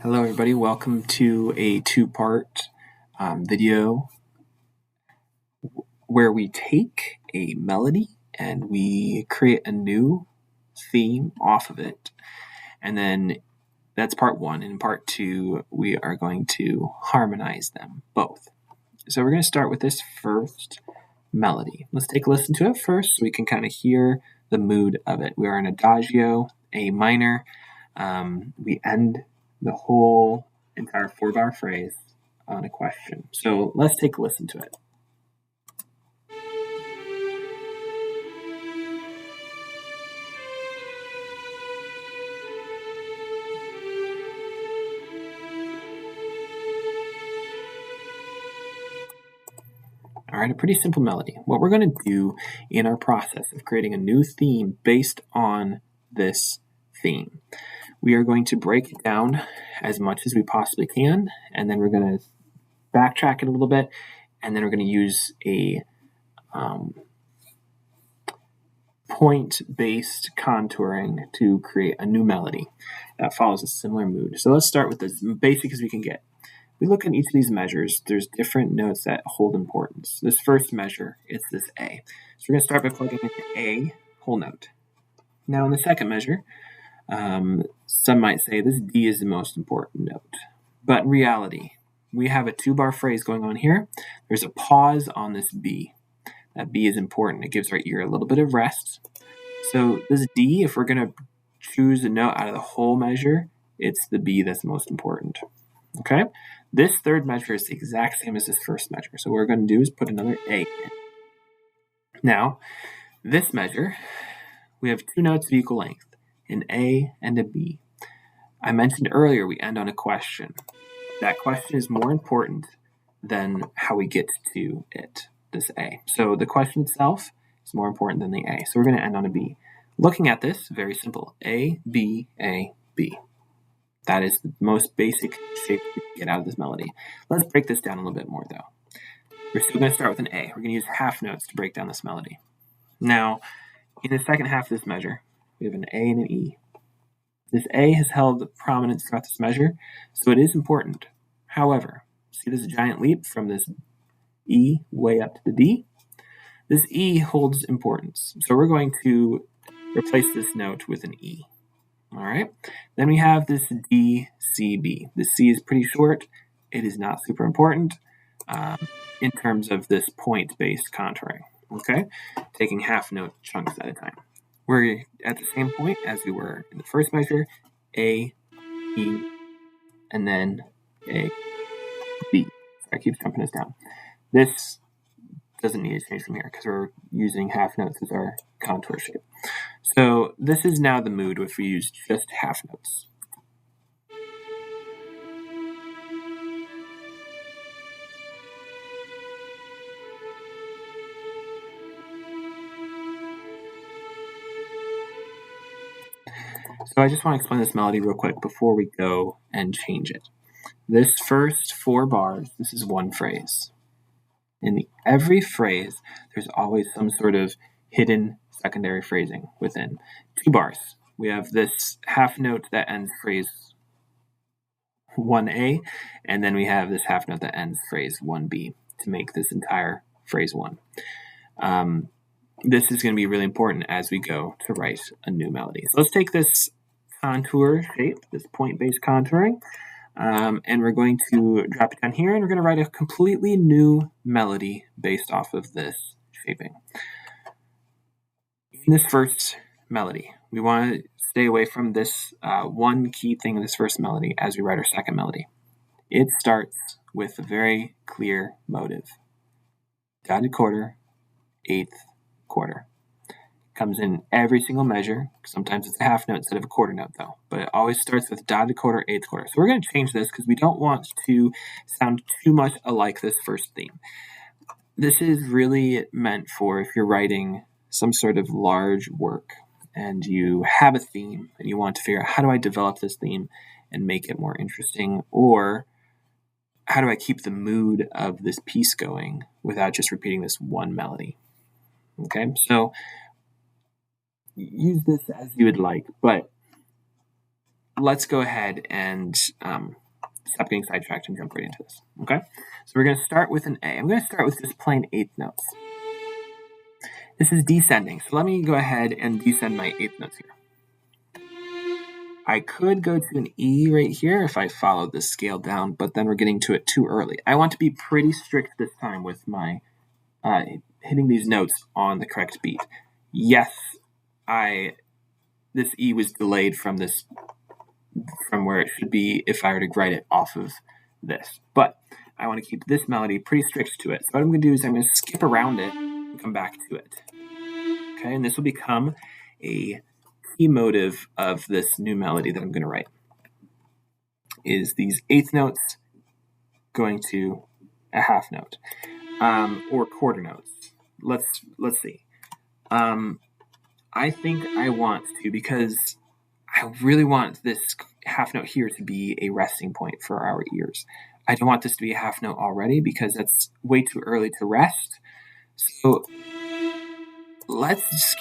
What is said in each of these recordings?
Hello, everybody. Welcome to a two-part video where we take a melody and we create a new theme off of it. And then that's part one. In part two, we are going to harmonize them both. So we're going to start with this first melody. Let's take a listen to it first so we can kind of hear the mood of it. We are in Adagio, A minor. We end the whole entire 4-bar phrase on a question. So let's take a listen to it. All right, a pretty simple melody. What we're going to do in our process of creating a new theme based on this theme, we are going to break it down as much as we possibly can, and then we're going to backtrack it a little bit, and then we're going to use a point-based contouring to create a new melody that follows a similar mood. So let's start with as basic as we can get. We look at each of these measures. There's different notes that hold importance. This first measure, it's this A. So we're going to start by plugging in A, whole note. Now in the second measure, some might say this D is the most important note. But in reality, we have a 2-bar phrase going on here. There's a pause on this B. That B is important. It gives our ear a little bit of rest. So this D, if we're going to choose a note out of the whole measure, it's the B that's most important. Okay? This third measure is the exact same as this first measure. So what we're going to do is put another A in. Now, this measure, we have 2 notes of equal length, an A and a B. I mentioned earlier we end on a question. That question is more important than how we get to it, this A. So the question itself is more important than the A. So we're going to end on a B. Looking at this, very simple. A, B, A, B. That is the most basic shape we can get out of this melody. Let's break this down a little bit more, though. We're still going to start with an A. We're going to use half notes to break down this melody. Now, in the second half of this measure, we have an A and an E. This A has held prominence throughout this measure, so it is important. However, see this giant leap from this E way up to the D? This E holds importance, so we're going to replace this note with an E. All right. Then we have this D, C, B. The C is pretty short. It is not super important in terms of this point-based contouring. Okay, taking half note chunks at a time. We're at the same point as we were in the first measure, A, E, and then A, B. I keep jumping this down. This doesn't need to change from here because we're using half notes as our contour shape. So this is now the mood if we use just half notes. So I just want to explain this melody real quick before we go and change it. This first 4 bars, this is one phrase. In every phrase, there's always some sort of hidden secondary phrasing within. 2 bars. We have this half note that ends phrase 1A, and then we have this half note that ends phrase 1B to make this entire phrase 1. This is going to be really important as we go to write a new melody. So let's take this contour shape, this point-based contouring, and we're going to drop it down here, and we're going to write a completely new melody based off of this shaping. In this first melody, we want to stay away from this one key thing in this first melody as we write our second melody. It starts with a very clear motive. Dotted quarter, eighth quarter. Comes in every single measure. Sometimes it's a half note instead of a quarter note, though. But it always starts with dotted quarter, eighth quarter. So we're going to change this because we don't want to sound too much alike this first theme. This is really meant for if you're writing some sort of large work and you have a theme and you want to figure out how do I develop this theme and make it more interesting, or how do I keep the mood of this piece going without just repeating this one melody. Okay, so use this as you would like, but let's go ahead and stop getting sidetracked and jump right into this. Okay? So we're going to start with an A. I'm going to start with just plain eighth notes. This is descending. So let me go ahead and descend my eighth notes here. I could go to an E right here if I followed this scale down, but then we're getting to it too early. I want to be pretty strict this time with my hitting these notes on the correct beat. Yes, this E was delayed from where it should be if I were to write it off of this. But I want to keep this melody pretty strict to it. So what I'm going to do is I'm going to skip around it and come back to it. Okay, and this will become a key motive of this new melody that I'm going to write. Is these eighth notes going to a half note or quarter notes? Let's see. I think I want to, because I really want this half note here to be a resting point for our ears. I don't want this to be a half note already because that's way too early to rest. So let's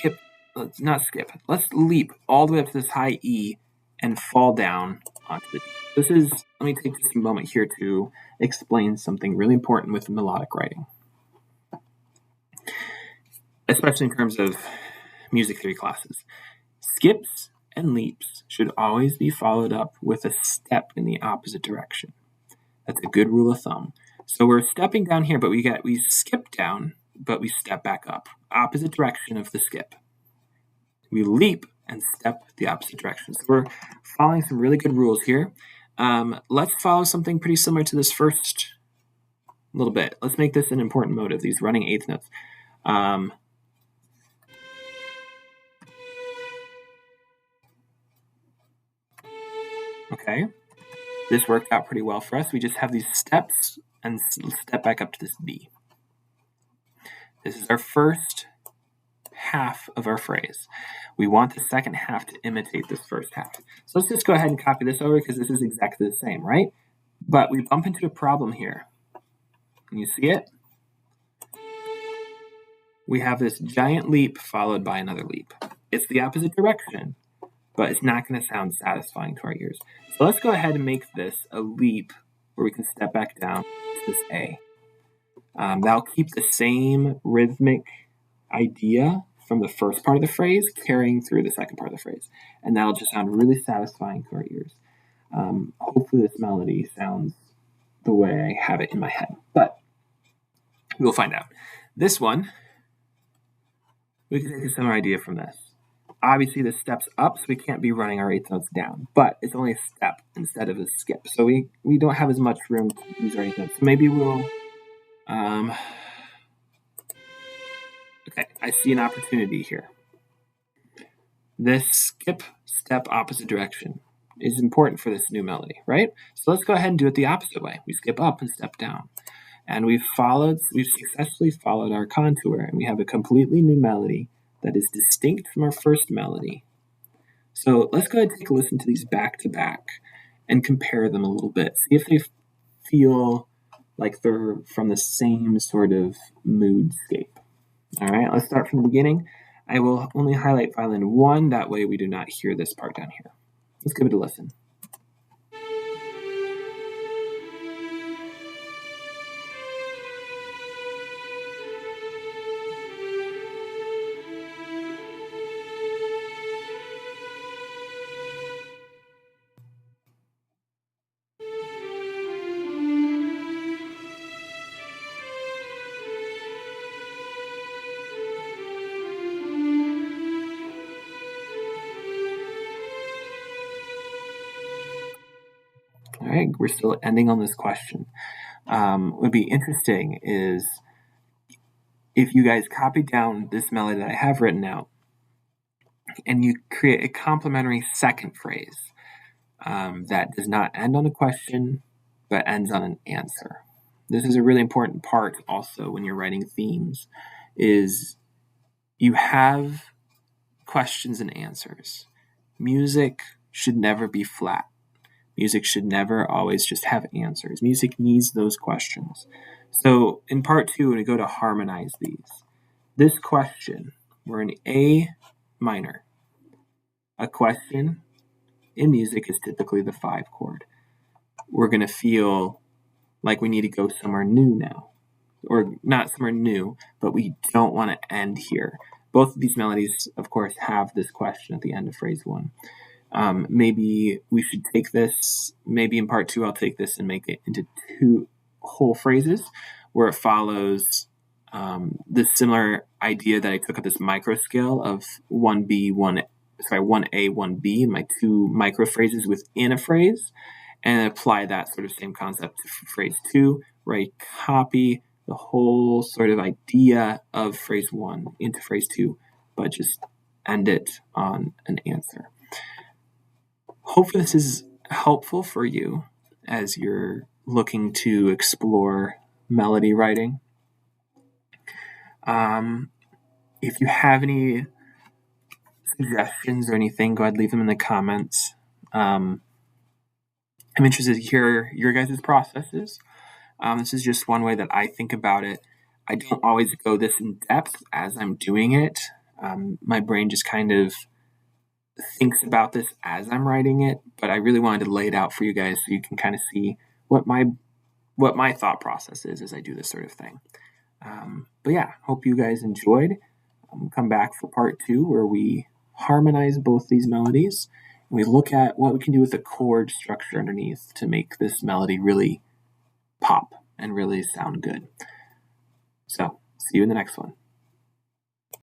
leap all the way up to this high E and fall down onto the D. Let me take just a moment here to explain something really important with melodic writing, especially in terms of music theory classes. Skips and leaps should always be followed up with a step in the opposite direction. That's a good rule of thumb. So we're stepping down here, but we skip down, but we step back up. Opposite direction of the skip. We leap and step the opposite direction. So we're following some really good rules here. Let's follow something pretty similar to this first little bit. Let's make this an important motive, these running eighth notes. Okay, this worked out pretty well for us. We just have these steps and step back up to this B. This is our first half of our phrase. We want the second half to imitate this first half. So let's just go ahead and copy this over because this is exactly the same, right? But we bump into a problem here. Can you see it? We have this giant leap followed by another leap. It's the opposite direction, but it's not going to sound satisfying to our ears. So let's go ahead and make this a leap where we can step back down to this A. That'll keep the same rhythmic idea from the first part of the phrase carrying through the second part of the phrase. And that'll just sound really satisfying to our ears. Hopefully this melody sounds the way I have it in my head, but we'll find out. This one, we can take a similar idea from this. Obviously, the step's up, so we can't be running our eighth notes down, but it's only a step instead of a skip. So we don't have as much room to use our eighth notes. So maybe we'll, okay, I see an opportunity here. This skip, step, opposite direction is important for this new melody, right? So let's go ahead and do it the opposite way. We skip up and step down. And we've successfully followed our contour, and we have a completely new melody that is distinct from our first melody. So let's go ahead and take a listen to these back to back and compare them a little bit. See if they feel like they're from the same sort of moodscape. All right, let's start from the beginning. I will only highlight violin 1, that way we do not hear this part down here. Let's give it a listen. All right, we're still ending on this question. What would be interesting is if you guys copy down this melody that I have written out and you create a complementary second phrase that does not end on a question but ends on an answer. This is a really important part also when you're writing themes, is you have questions and answers. Music should never be flat. Music should never always just have answers. Music needs those questions. So in part 2, when we go to harmonize these, this question, we're in A minor. A question in music is typically the 5 chord. We're going to feel like we need to go somewhere new now, or not somewhere new, but we don't want to end here. Both of these melodies, of course, have this question at the end of phrase 1. Maybe we should take this, maybe in part 2, I'll take this and make it into 2 whole phrases where it follows this similar idea that I took at this micro scale of 1A, 1B, my 2 micro phrases within a phrase, and apply that sort of same concept to phrase 2, where I copy the whole sort of idea of phrase 1 into phrase 2, but just end it on an answer. Hopefully this is helpful for you as you're looking to explore melody writing. If you have any suggestions or anything, go ahead and leave them in the comments. I'm interested to hear your guys' processes. This is just one way that I think about it. I don't always go this in depth as I'm doing it. My brain just kind of thinks about this as I'm writing it, but I really wanted to lay it out for you guys so you can kind of see what my thought process is as I do this sort of thing. But yeah, hope you guys enjoyed. Come back for part 2 where we harmonize both these melodies and we look at what we can do with the chord structure underneath to make this melody really pop and really sound good. So, see you in the next one.